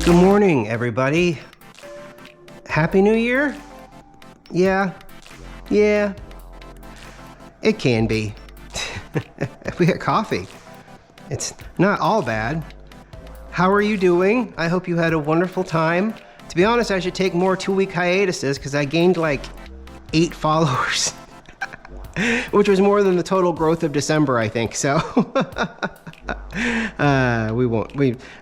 Good morning, everybody. Happy New Year? Yeah. It can be. We got coffee. It's not all bad. How are you doing? I hope you had a wonderful time. To be honest, I should take more 2-week hiatuses because I gained like 8 followers, which was more than the total growth of December, I think. So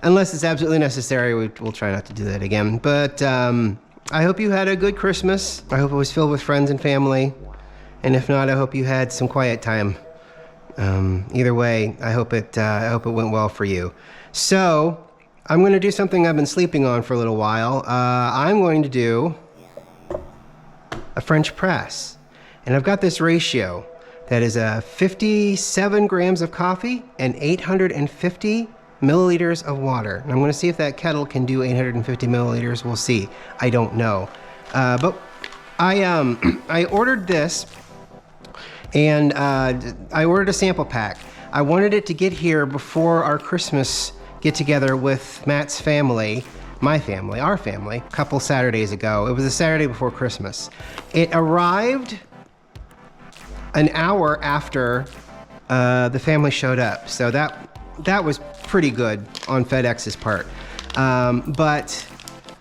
unless it's absolutely necessary, we'll try not to do that again. But I hope you had a good Christmas. I hope it was filled with friends and family. And if not, I hope you had some quiet time. Either way, I hope it went well for you. So I'm going to do something I've been sleeping on for a little while. I'm going to do a French press. And I've got this ratio that is 57 grams of coffee and 850 milliliters of water. And I'm going to see if that kettle can do 850 milliliters. We'll see. I don't know. But I ordered this, and I ordered a sample pack. I wanted it to get here before our Christmas get-together with Matt's family, my family, our family, a couple Saturdays ago. It was the Saturday before Christmas. It arrived an hour after the family showed up, so that was pretty good on FedEx's part. But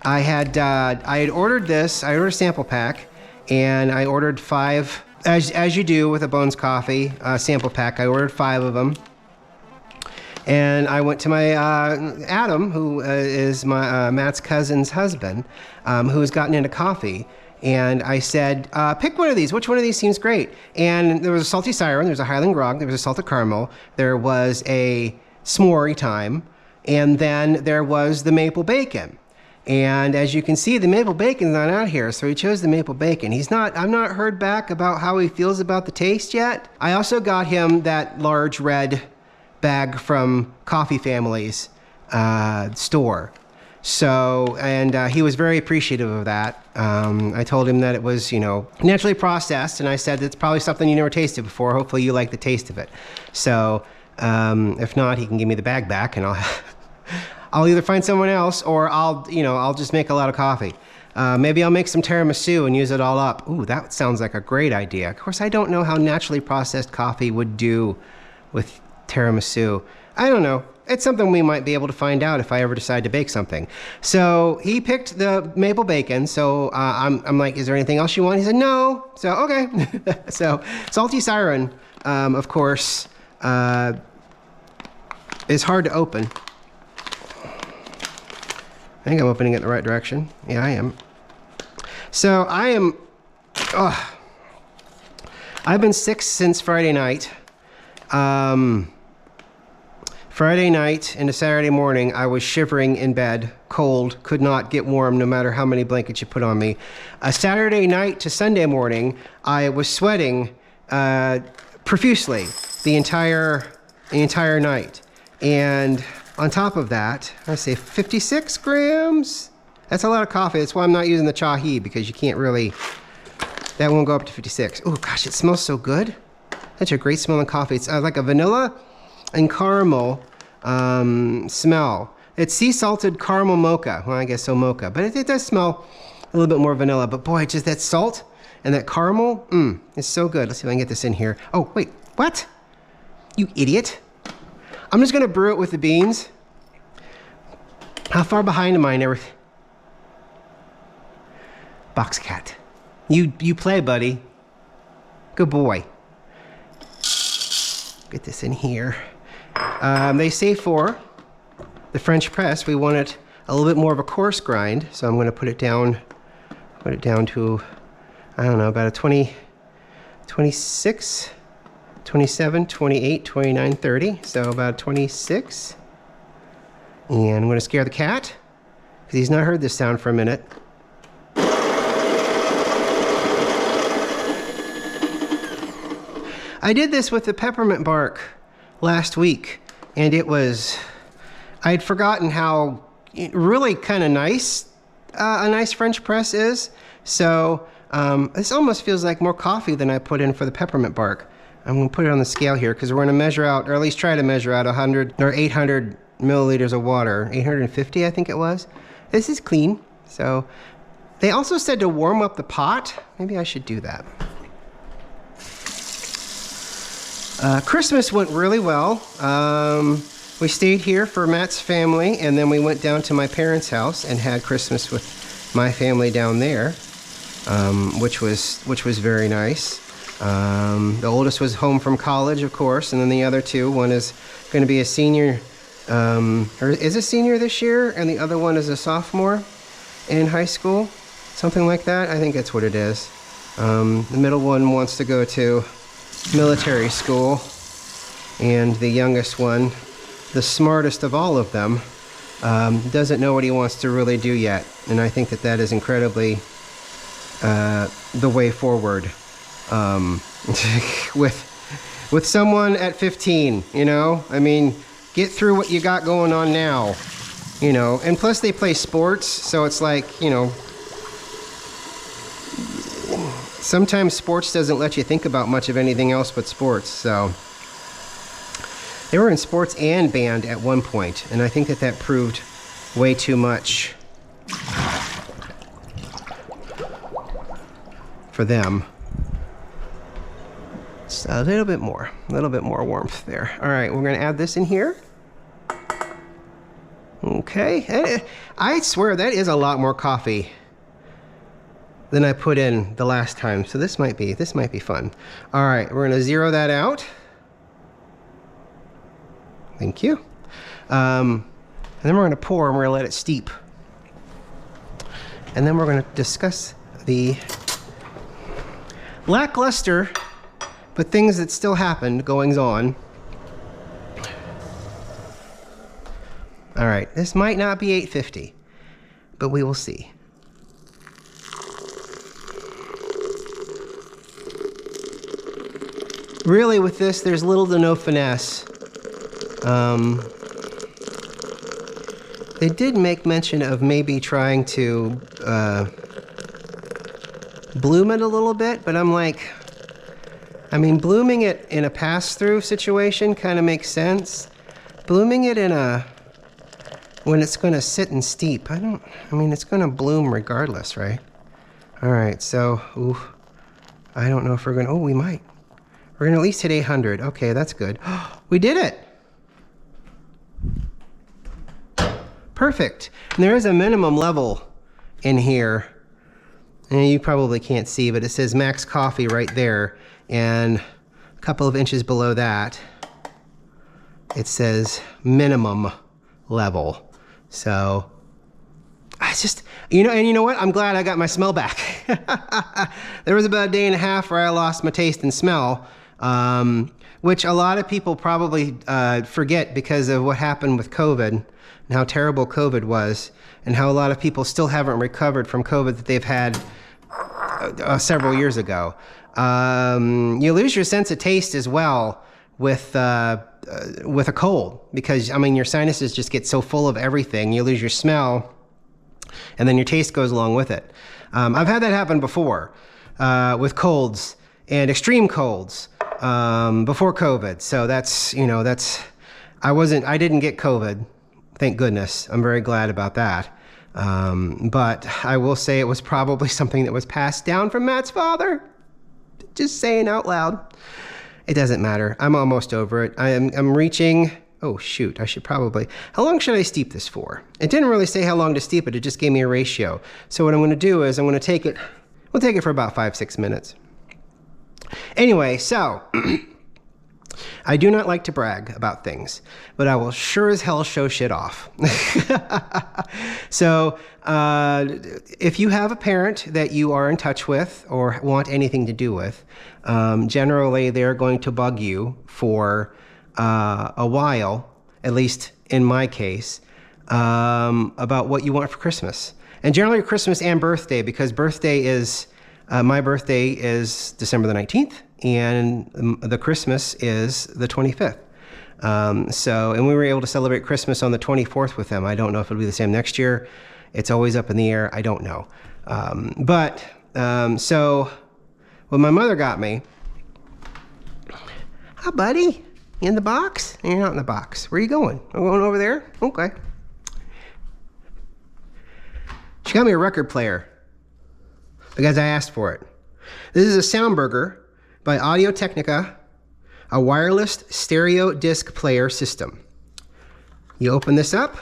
I had ordered this. I ordered a sample pack, and I ordered 5, as you do with a Bones Coffee sample pack. I ordered 5 of them. And I went to my Adam, who is my Matt's cousin's husband, who has gotten into coffee. And I said, pick one of these. Which one of these seems great? And there was a salty siren, there was a Highland grog, there was a salted caramel, there was a s'more time, and then there was the maple bacon. And as you can see, the maple bacon's not out here, so he chose the maple bacon. I've not heard back about how he feels about the taste yet. I also got him that large red bag from Coffee Family's store. So, and he was very appreciative of that. I told him that it was, naturally processed, and I said it's probably something you never tasted before. Hopefully you like the taste of it. So, if not, he can give me the bag back, and I'll either find someone else, or I'll just make a lot of coffee. Maybe I'll make some tiramisu and use it all up. Ooh, that sounds like a great idea. Of course, I don't know how naturally processed coffee would do with tiramisu. I don't know. It's something we might be able to find out if I ever decide to bake something. So he picked the maple bacon. So I'm like, is there anything else you want? He said, no. So, okay. So salty siren, of course, is hard to open. I think I'm opening it in the right direction. Yeah, I am. So I've been sick since Friday night. Friday night into Saturday morning, I was shivering in bed, cold, could not get warm no matter how many blankets you put on me. Saturday night to Sunday morning, I was sweating profusely the entire night. And on top of that, I say 56 grams. That's a lot of coffee. That's why I'm not using the Chahi, because you can't really, that won't go up to 56. Oh gosh, it smells so good. Such a great smelling coffee. It's like a vanilla and caramel smell. It's sea salted caramel mocha. Well, I guess so mocha, but it does smell a little bit more vanilla. But boy, just that salt and that caramel, it's so good. Let's see if I can get this in here. Oh, wait, what? You idiot. I'm just gonna brew it with the beans. How far behind am I and everything? Box cat. You play, buddy. Good boy. Get this in here. They say for the French press, we want it a little bit more of a coarse grind. So I'm going to put it down to, I don't know, about a 20, 26, 27, 28, 29, 30. So about 26. And I'm going to scare the cat, because he's not heard this sound for a minute. I did this with the peppermint bark last week, and I'd forgotten how really kind of nice a nice French press is. So this almost feels like more coffee than I put in for the peppermint bark. I'm going to put it on the scale here, because we're going to measure out, or at least try to measure out 100 or 800 milliliters of water, 850 I think it was. This is clean. So they also said to warm up the pot. Maybe I should do that. Christmas went really well. We stayed here for Matt's family, and then we went down to my parents' house and had Christmas with my family down there, which was very nice. The oldest was home from college, of course, and then the other two, one is going to be a senior, or is a senior this year, and the other one is a sophomore in high school, something like that. I think that's what it is. The middle one wants to go to military school, and the youngest one, the smartest of all of them, doesn't know what he wants to really do yet, and I think that that is incredibly the way forward. With someone at 15, you know, I mean, get through what you got going on now, you know, and plus they play sports, so it's like, you know, sometimes sports doesn't let you think about much of anything else but sports. So they were in sports and band at one point, and I think that that proved way too much for them. So a little bit more warmth there. All right, we're gonna add this in here. Okay, I swear that is a lot more coffee than I put in the last time. So this might be fun. All right, we're gonna zero that out. Thank you. And then we're gonna pour and we're gonna let it steep. And then we're gonna discuss the lackluster, but things that still happened, goings on. All right, this might not be 850, but we will see. Really, with this, there's little to no finesse. They did make mention of maybe trying to bloom it a little bit, but I'm like, I mean, blooming it in a pass-through situation kind of makes sense. Blooming it in when it's going to sit and steep, I mean, it's going to bloom regardless, right? All right, so, I don't know if we're going to, we might. We're going to at least hit 800. Okay, that's good. We did it. Perfect. And there is a minimum level in here. And you probably can't see, but it says max coffee right there. And a couple of inches below that, it says minimum level. So I just, you know what? I'm glad I got my smell back. There was about a day and a half where I lost my taste and smell, which a lot of people probably forget because of what happened with COVID and how terrible COVID was, and how a lot of people still haven't recovered from COVID that they've had several years ago. You lose your sense of taste as well with a cold, because I mean your sinuses just get so full of everything. You lose your smell, and then your taste goes along with it. I've had that happen before with colds and extreme colds before COVID. So that's, I didn't get COVID, thank goodness. I'm very glad about that. But I will say it was probably something that was passed down from Matt's father. Just saying out loud. It doesn't matter. I'm almost over it. I'm reaching, oh shoot, I should probably, how long should I steep this for? It didn't really say how long to steep it, it just gave me a ratio. So what I'm gonna do is I'm gonna take it, we'll take it for about 5-6 minutes. Anyway, so, I do not like to brag about things, but I will sure as hell show shit off. So, if you have a parent that you are in touch with or want anything to do with, generally they're going to bug you for a while, at least in my case, about what you want for Christmas. And generally Christmas and birthday, because birthday is, my birthday is December the 19th, and the Christmas is the 25th. And we were able to celebrate Christmas on the 24th with them. I don't know if it'll be the same next year. It's always up in the air. I don't know. So what my mother got me, hi buddy, You in the box? You're not in the box. Where are you going? I'm going over there? Okay. She got me a record player because I asked for it. This is a Soundburger by Audio-Technica, a wireless stereo disc player system. You open this up.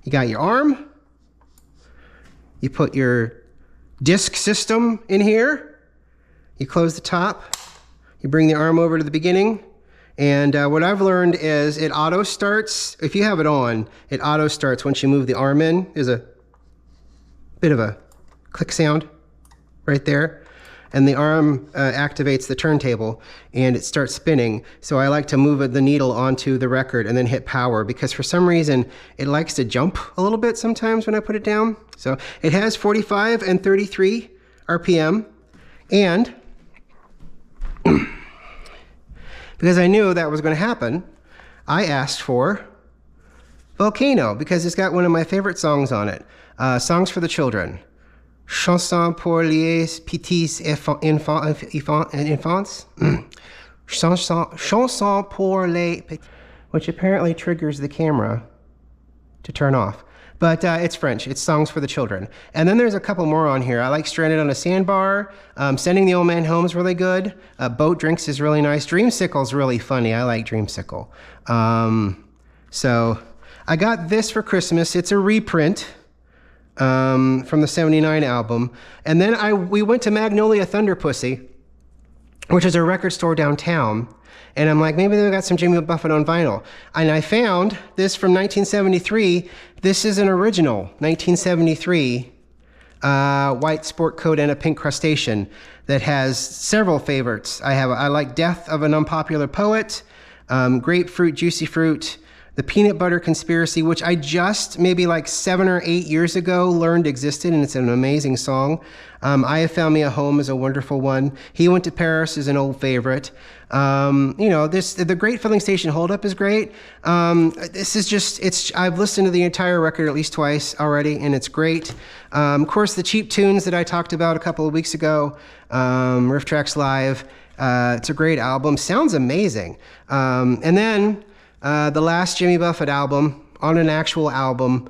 You got your arm. You put your disc system in here. You close the top. You bring the arm over to the beginning. And what I've learned is it auto starts. If you have it on, it auto starts once you move the arm in. There's a bit of a click sound right there. And the arm activates the turntable and it starts spinning. So I like to move the needle onto the record and then hit power, because for some reason it likes to jump a little bit sometimes when I put it down. So it has 45 and 33 RPM. And because I knew that was going to happen, I asked for Volcano, because it's got one of my favorite songs on it. Songs for the Children. Chanson pour les petits enfants. Chanson pour les petits, which apparently triggers the camera to turn off. But it's French. It's Songs for the Children. And then there's a couple more on here. I like Stranded on a Sandbar. Sending the Old Man Home is really good. Boat Drinks is really nice. Dreamsicle is really funny. I like Dreamsicle. So I got this for Christmas. It's a reprint from the '79 album. And then we went to Magnolia Thunderpussy, which is a record store downtown. And I'm like, maybe they've got some Jimmy Buffett on vinyl. And I found this from 1973. This is an original 1973 white sport coat and a pink crustacean that has several favorites. I like Death of an Unpopular Poet, Grapefruit, Juicy Fruit, The Peanut Butter Conspiracy, which I just maybe like 7 or 8 years ago learned existed, and it's an amazing song. I Have Found Me a Home is a wonderful one. He Went to Paris is an old favorite. The Great Filling Station Holdup is great. This is just, I've listened to the entire record at least twice already, and it's great. Of course, the cheap tunes that I talked about a couple of weeks ago, Riff Tracks Live, it's a great album. Sounds amazing. And then the last Jimmy Buffett album, on an actual album,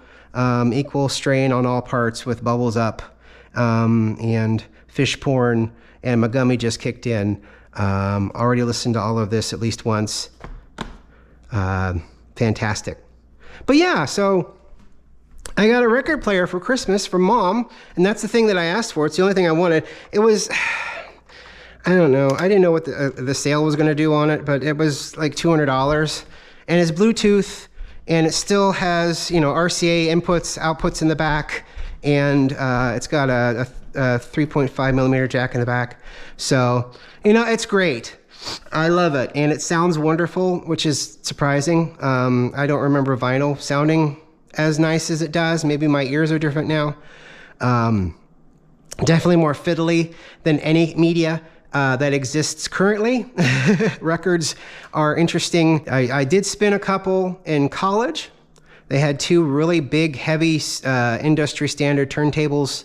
Equal Strain on All Parts with Bubbles Up, and Fish Porn, and My Gummy Just Kicked In. Already listened to all of this at least once. Fantastic. But yeah, so I got a record player for Christmas from Mom, and that's the thing that I asked for. It's the only thing I wanted. It was, I don't know. I didn't know what the sale was going to do on it, but it was like $200. And it's Bluetooth, and it still has, RCA inputs, outputs in the back, and it's got a 3.5 millimeter jack in the back. So, it's great. I love it, and it sounds wonderful, which is surprising. I don't remember vinyl sounding as nice as it does. Maybe my ears are different now. Definitely more fiddly than any media that exists currently. Records are interesting. I did spin a couple in college. They had 2 really big, heavy industry standard turntables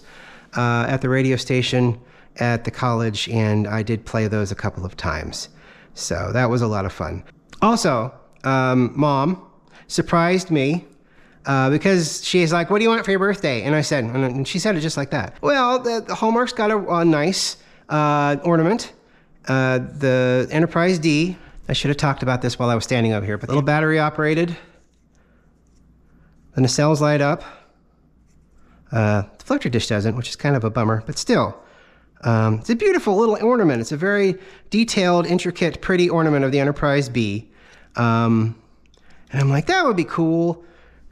at the radio station at the college, and I did play those a couple of times. So that was a lot of fun. Also, Mom surprised me because she's like, "What do you want for your birthday?" And I said, and she said it just like that. Well, the Hallmark's got a nice ornament, the Enterprise D. I should have talked about this while I was standing up here, but a little battery operated. The nacelles light up. The Fletcher dish doesn't, which is kind of a bummer, but still. It's a beautiful little ornament. It's a very detailed, intricate, pretty ornament of the Enterprise B. And I'm like, that would be cool.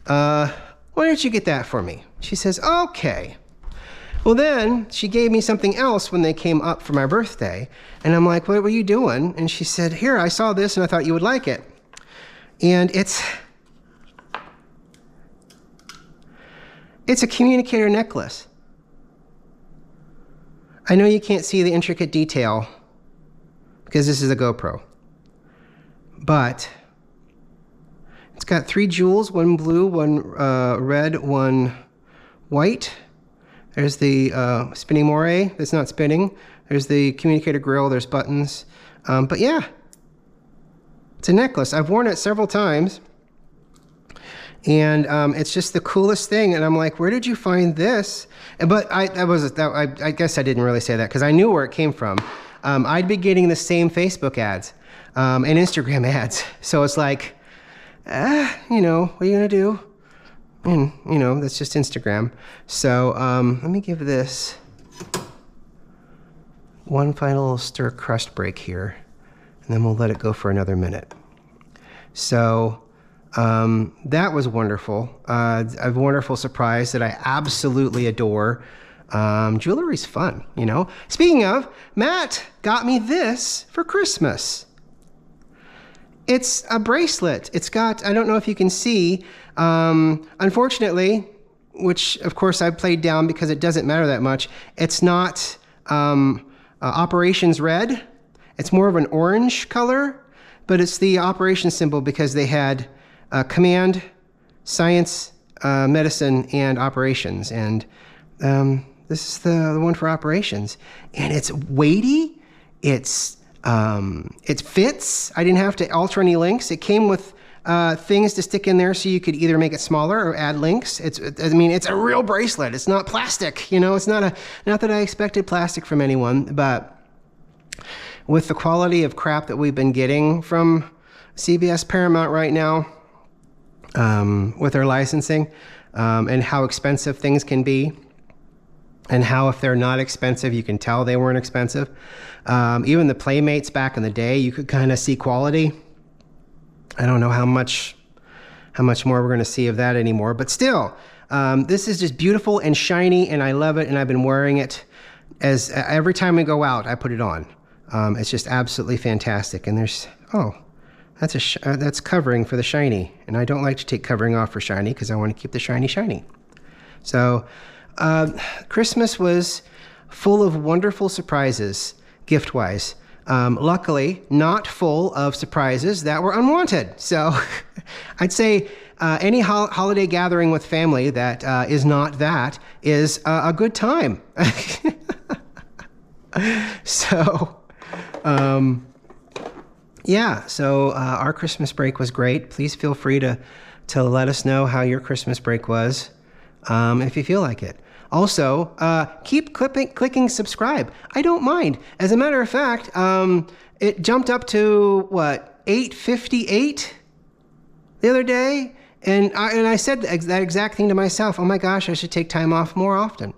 Why don't you get that for me? She says, okay. Well, then she gave me something else when they came up for my birthday. And I'm like, what were you doing? And she said, here, I saw this and I thought you would like it. And it's a communicator necklace. I know you can't see the intricate detail because this is a GoPro, but it's got 3 jewels, 1 blue, 1 red, 1 white. There's the spinning moire that's not spinning. There's the communicator grill, there's buttons. But yeah, It's a necklace. I've worn it several times. And it's just the coolest thing. And I'm like, where did you find this? But I guess I didn't really say that because I knew where it came from. I'd be getting the same Facebook ads and Instagram ads. So it's like, you know, what are you going to do? And, you know, that's just Instagram. So let me give this one final stir crust break here. And then we'll let it go for another minute. So that was wonderful. A wonderful surprise that I absolutely adore. Jewelry's fun, you know. Speaking of, Matt got me this for Christmas. It's a bracelet. It's got, I don't know if you can see, unfortunately, which of course I played down because it doesn't matter that much, it's not operations red. It's more of an orange color, but it's the operation symbol because they had command, science, medicine, and operations. And this is the one for operations. And it's weighty. It fits. I didn't have to alter any links. It came with things to stick in there so you could either make it smaller or add links. It's a real bracelet. It's not plastic. You know, it's not that I expected plastic from anyone, but with the quality of crap that we've been getting from CBS Paramount right now, with their licensing, and how expensive things can be, and how if they're not expensive, you can tell they weren't expensive. Even the Playmates back in the day, you could kind of see quality. I don't know how much more we're going to see of that anymore, but still, this is just beautiful and shiny, and I love it, and I've been wearing it as every time we go out, I put it on. It's just absolutely fantastic. And there's, that's covering for the shiny. And I don't like to take covering off for shiny because I want to keep the shiny shiny. So Christmas was full of wonderful surprises, gift-wise. Luckily, not full of surprises that were unwanted. So I'd say any holiday gathering with family that is not that is a good time. So... So our Christmas break was great. Please feel free to let us know how your Christmas break was, if you feel like it. Also, keep clicking subscribe. I don't mind. As a matter of fact, it jumped up to, 858 the other day? And I said that exact thing to myself. Oh my gosh, I should take time off more often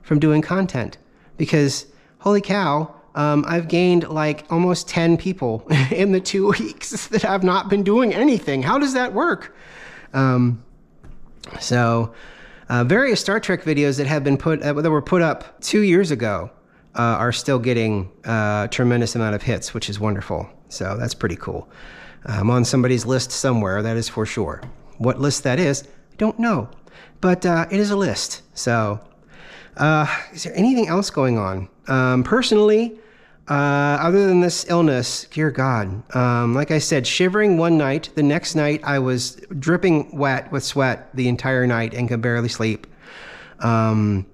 from doing content. Because, holy cow, I've gained like almost 10 people in the 2 weeks that I've not been doing anything. How does that work? Various Star Trek videos that have been that were put up 2 years ago are still getting a tremendous amount of hits, which is wonderful. So that's pretty cool. I'm on somebody's list somewhere, that is for sure. What list that is, I don't know. But it is a list. So is there anything else going on? Personally, other than this illness, dear God, like I said, shivering one night. The next night I was dripping wet with sweat the entire night and could barely sleep. Sunday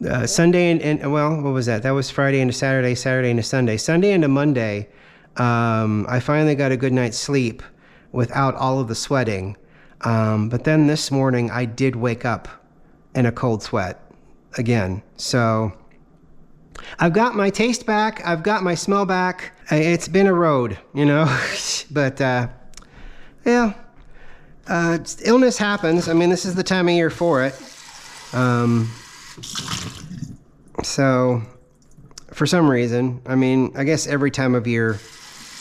and what was that? That was Friday into Saturday, Saturday into Sunday. Sunday into Monday, I finally got a good night's sleep without all of the sweating. But then this morning I did wake up in a cold sweat again. So I've got my taste back. I've got my smell back. It's been a road, you know, but illness happens. I mean, this is the time of year for it. So for some reason, I mean, I guess every time of year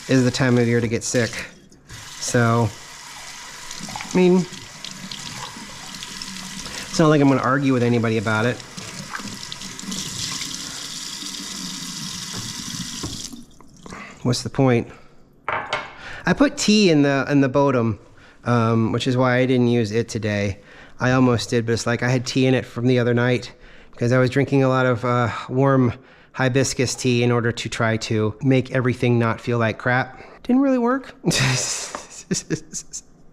is the time of year to get sick. So, I mean, it's not like I'm going to argue with anybody about it. What's the point? I put tea in the Bodum, which is why I didn't use it today. I almost did, but it's like I had tea in it from the other night because I was drinking a lot of warm hibiscus tea in order to try to make everything not feel like crap. Didn't really work.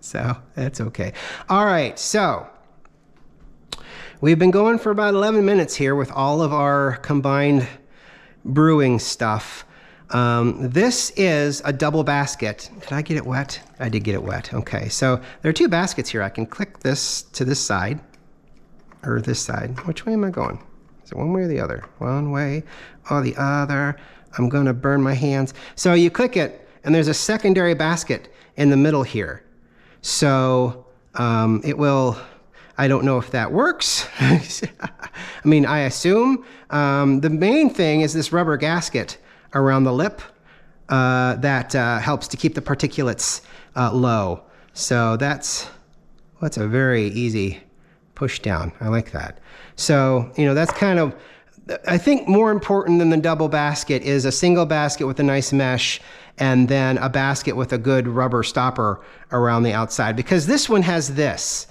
So that's okay. All right, so we've been going for about 11 minutes here with all of our combined brewing stuff. This is a double basket. Did I get it wet? I did get it wet. Okay, so there are two baskets here. I can click this to this side, or this side. Which way am I going? Is it one way or the other? One way or the other. I'm gonna burn my hands. So you click it, and there's a secondary basket in the middle here. So it will, I don't know if that works. I mean, I assume. The main thing is this rubber gasket around the lip that helps to keep the particulates low. So that's a very easy push down. I like that. So, that's kind of, I think more important than the double basket is a single basket with a nice mesh and then a basket with a good rubber stopper around the outside, because this one has this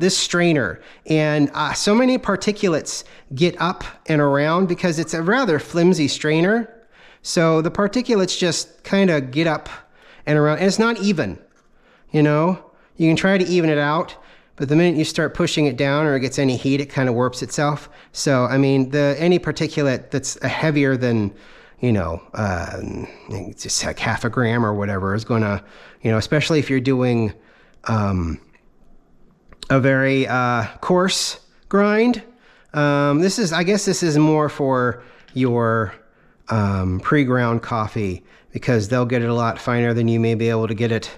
strainer, and so many particulates get up and around because it's a rather flimsy strainer. So the particulates just kind of get up and around, and it's not even, you can try to even it out, but the minute you start pushing it down or it gets any heat, it kind of warps itself. So, I mean, any particulate that's heavier than, just like half a gram or whatever is going to, especially if you're doing a very coarse grind. I guess this is more for your pre-ground coffee, because they'll get it a lot finer than you may be able to get it.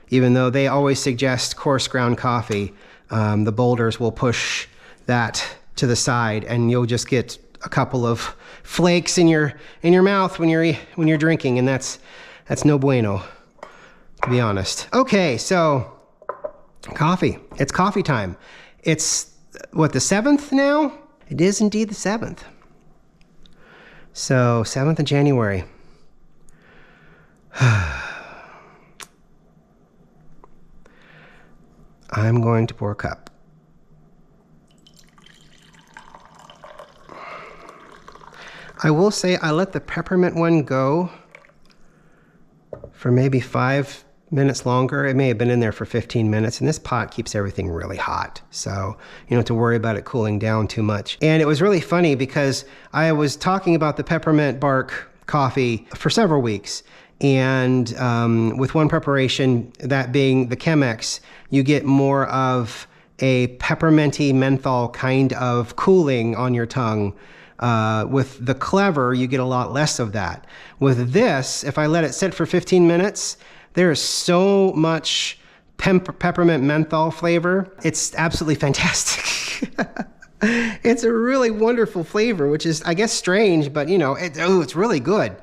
Even though they always suggest coarse ground coffee, the boulders will push that to the side, and you'll just get a couple of flakes in your mouth when you're drinking, and that's no bueno, to be honest. Okay, so coffee. It's coffee time. It's what, the 7th now? It is indeed the 7th. So 7th of January. I'm going to pour a cup. I will say I let the peppermint one go for maybe 5 minutes longer. It may have been in there for 15 minutes, and this pot keeps everything really hot. So you don't have to worry about it cooling down too much. And it was really funny because I was talking about the peppermint bark coffee for several weeks. And with one preparation, that being the Chemex, you get more of a pepperminty menthol kind of cooling on your tongue. With the Clever, you get a lot less of that. With this, if I let it sit for 15 minutes, there is so much peppermint menthol flavor. It's absolutely fantastic. It's a really wonderful flavor, which is, I guess, strange, but it's really good.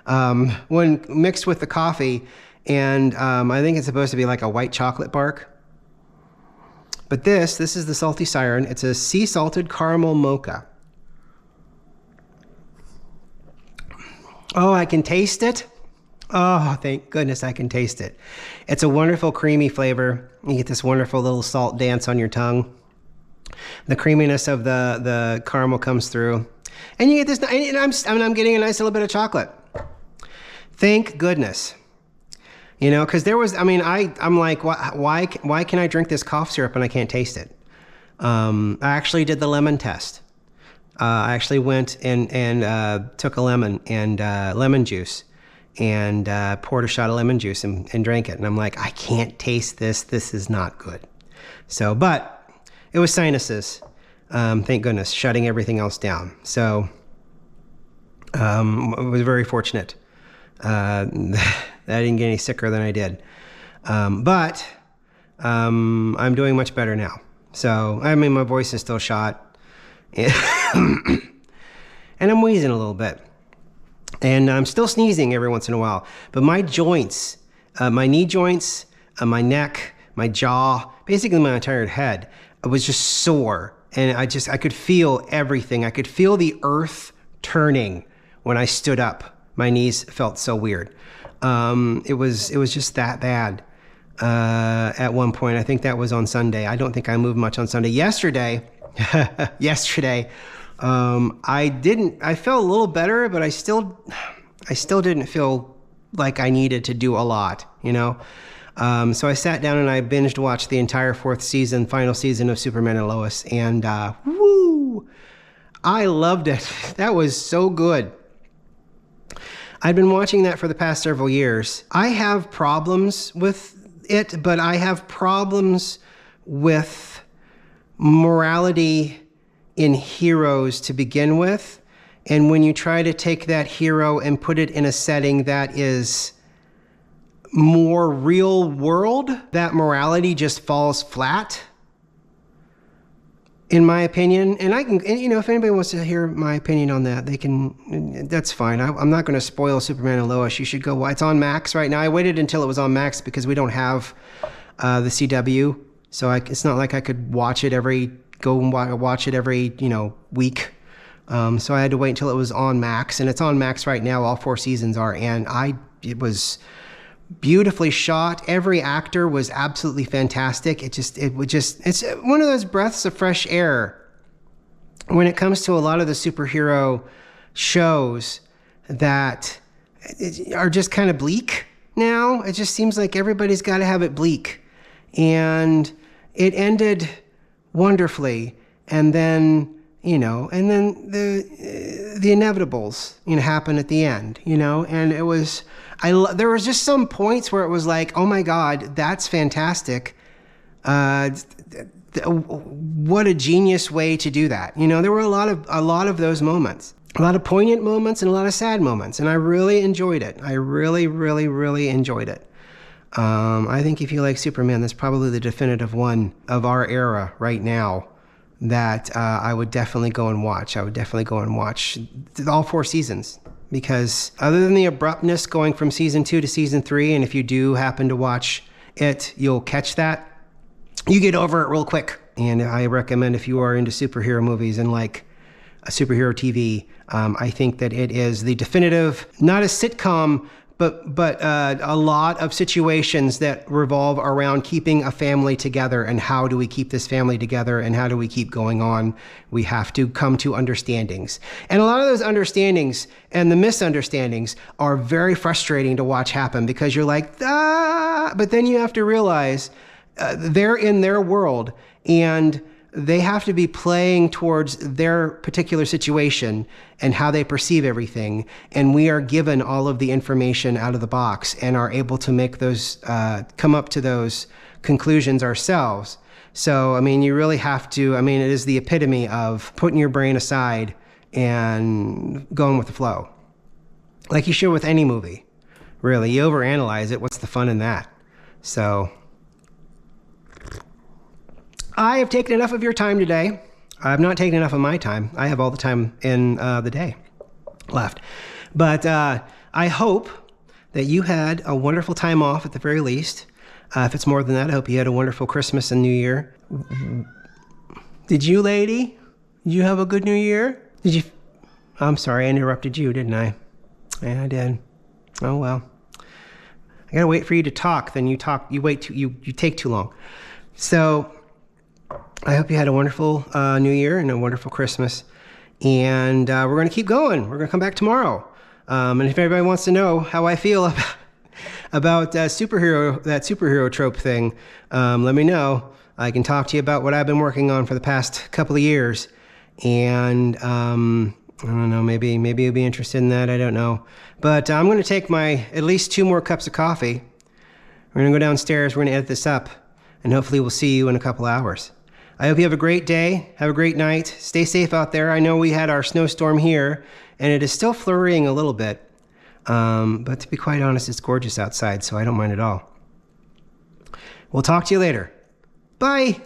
When mixed with the coffee, and I think it's supposed to be like a white chocolate bark. But this is the Salty Siren. It's a sea salted caramel mocha. Oh, I can taste it. Oh, thank goodness I can taste it. It's a wonderful creamy flavor. You get this wonderful little salt dance on your tongue. The creaminess of the caramel comes through, and you get this. And I'm getting a nice little bit of chocolate. Thank goodness. Because there was, I'm like, why can I drink this cough syrup and I can't taste it? I actually did the lemon test. I actually went and took a lemon and lemon juice and poured a shot of lemon juice and drank it. And I'm like, I can't taste this. This is not good. So, but it was sinuses. Thank goodness, shutting everything else down. So I was very fortunate. I didn't get any sicker than I did. But I'm doing much better now. So, my voice is still shot. And I'm wheezing a little bit. And I'm still sneezing every once in a while. But my joints, my knee joints, my neck, my jaw, basically my entire head, was just sore. And I could feel everything. I could feel the earth turning when I stood up. My knees felt so weird. It was just that bad at one point. I think that was on Sunday. I don't think I moved much on Sunday. Yesterday, I felt a little better, but I still didn't feel like I needed to do a lot, So I sat down and I binged watched the entire final season of Superman and Lois, and woo! I loved it. That was so good. I've been watching that for the past several years. I have problems with it, but I have problems with morality in heroes to begin with. And when you try to take that hero and put it in a setting that is more real world, that morality just falls flat, in my opinion. And if anybody wants to hear my opinion on that, that's fine. I'm not going to spoil Superman and Lois. You should go. It's on Max right now. I waited until it was on Max because we don't have the CW. So it's not like I could watch it every week. So I had to wait until it was on Max, and it's on Max right now. All 4 seasons are, and it was beautifully shot. Every actor was absolutely fantastic. It's one of those breaths of fresh air when it comes to a lot of the superhero shows that are just kind of bleak now. It just seems like everybody's got to have it bleak, and it ended wonderfully, and then the inevitables, happen at the end, and it was, there was just some points where it was like, oh my God, that's fantastic. What a genius way to do that. There were a lot of those moments, a lot of poignant moments and a lot of sad moments. And I really enjoyed it. I really, really, really enjoyed it. I think if you like Superman, that's probably the definitive one of our era right now that I would definitely go and watch. I would definitely go and watch all 4 seasons, because other than the abruptness going from season 2 to season 3, and if you do happen to watch it, you'll catch that. You get over it real quick. And I recommend, if you are into superhero movies and like a superhero TV, I think that it is the definitive, not a sitcom, but a lot of situations that revolve around keeping a family together, and how do we keep this family together, and how do we keep going on. We have to come to understandings. And a lot of those understandings and the misunderstandings are very frustrating to watch happen, because you're like, but then you have to realize they're in their world, and they have to be playing towards their particular situation and how they perceive everything. And we are given all of the information out of the box and are able to make those, come up to those conclusions ourselves. So, you really have to, it is the epitome of putting your brain aside and going with the flow. Like you should with any movie, really. You overanalyze it, what's the fun in that? So, I have taken enough of your time today. I've not taken enough of my time. I have all the time in the day left. But I hope that you had a wonderful time off at the very least. If it's more than that, I hope you had a wonderful Christmas and New Year. Did you, lady? Did you have a good New Year? Did you? I'm sorry, I interrupted you, didn't I? Yeah, I did. Oh, well. I gotta wait for you to talk. Then you talk. You wait. You take too long. So I hope you had a wonderful New Year and a wonderful Christmas. And we're going to keep going. We're going to come back tomorrow. And if anybody wants to know how I feel about that superhero trope thing, let me know. I can talk to you about what I've been working on for the past couple of years. And I don't know, maybe you'll be interested in that. I don't know. But I'm going to take at least 2 more cups of coffee. We're going to go downstairs. We're going to edit this up. And hopefully we'll see you in a couple hours. I hope you have a great day. Have a great night. Stay safe out there. I know we had our snowstorm here, and it is still flurrying a little bit. But to be quite honest, it's gorgeous outside, so I don't mind at all. We'll talk to you later. Bye.